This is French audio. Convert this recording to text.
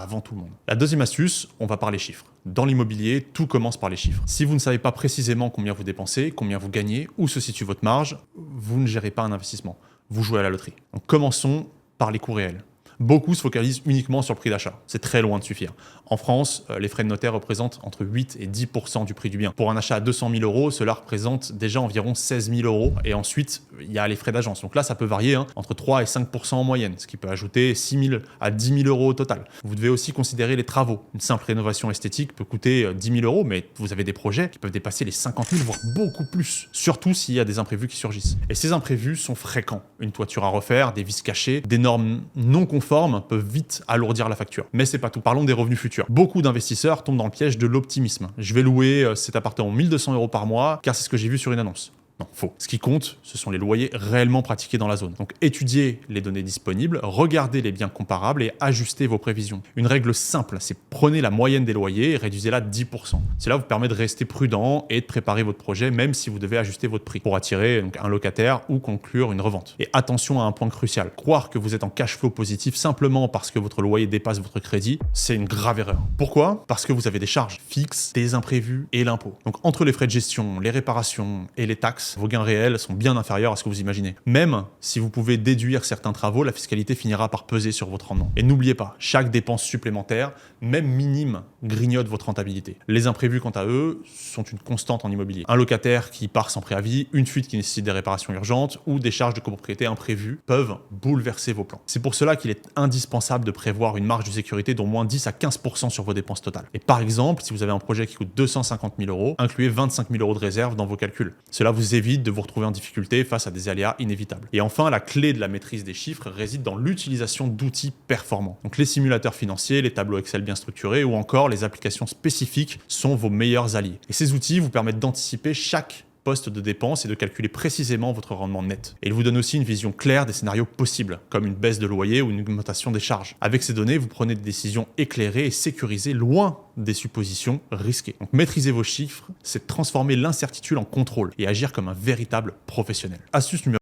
avant tout le monde. La deuxième astuce, on va parler chiffres. Dans l'immobilier, tout commence par les chiffres. Si vous ne savez pas précisément combien vous dépensez, combien vous gagnez, où se situe votre marge, vous ne gérez pas un investissement. Vous jouez à la loterie. Donc commençons par les coûts réels. Beaucoup se focalisent uniquement sur le prix d'achat. C'est très loin de suffire. En France, les frais de notaire représentent entre 8 et 10% du prix du bien. Pour un achat à 200 000 euros, cela représente déjà environ 16 000 euros. Et ensuite, il y a les frais d'agence. Donc là, ça peut varier entre 3 et 5% en moyenne, ce qui peut ajouter 6 000 à 10 000 euros au total. Vous devez aussi considérer les travaux. Une simple rénovation esthétique peut coûter 10 000 euros, mais vous avez des projets qui peuvent dépasser les 50 000, voire beaucoup plus. Surtout s'il y a des imprévus qui surgissent. Et ces imprévus sont fréquents. Une toiture à refaire, des vis cachées, des normes non conformes peuvent vite alourdir la facture. Mais c'est pas tout. Parlons des revenus futurs. Beaucoup d'investisseurs tombent dans le piège de l'optimisme. Je vais louer cet appartement 1 200 euros par mois car c'est ce que j'ai vu sur une annonce. Non, faux. Ce qui compte, ce sont les loyers réellement pratiqués dans la zone. Donc étudiez les données disponibles, regardez les biens comparables et ajustez vos prévisions. Une règle simple, c'est prenez la moyenne des loyers et réduisez-la de 10%. Cela vous permet de rester prudent et de préparer votre projet même si vous devez ajuster votre prix pour attirer un locataire ou conclure une revente. Et attention à un point crucial. Croire que vous êtes en cash flow positif simplement parce que votre loyer dépasse votre crédit, c'est une grave erreur. Pourquoi? Parce que vous avez des charges fixes, des imprévus et l'impôt. Donc entre les frais de gestion, les réparations et les taxes, vos gains réels sont bien inférieurs à ce que vous imaginez. Même si vous pouvez déduire certains travaux, la fiscalité finira par peser sur votre rendement. Et n'oubliez pas, chaque dépense supplémentaire, même minime, grignote votre rentabilité. Les imprévus, quant à eux, sont une constante en immobilier. Un locataire qui part sans préavis, une fuite qui nécessite des réparations urgentes ou des charges de copropriété imprévues peuvent bouleverser vos plans. C'est pour cela qu'il est indispensable de prévoir une marge de sécurité d'au moins 10 à 15% sur vos dépenses totales. Et par exemple, si vous avez un projet qui coûte 250 000 euros, incluez 25 000 euros de réserve dans vos calculs. Cela vous évite de vous retrouver en difficulté face à des aléas inévitables. Et enfin, la clé de la maîtrise des chiffres réside dans l'utilisation d'outils performants. Donc les simulateurs financiers, les tableaux Excel bien structurés ou encore les applications spécifiques sont vos meilleurs alliés. Et ces outils vous permettent d'anticiper chaque poste de dépense et de calculer précisément votre rendement net. Et ils vous donnent aussi une vision claire des scénarios possibles, comme une baisse de loyer ou une augmentation des charges. Avec ces données, vous prenez des décisions éclairées et sécurisées, loin des suppositions risquées. Donc maîtriser vos chiffres, c'est transformer l'incertitude en contrôle et agir comme un véritable professionnel. Astuce numéro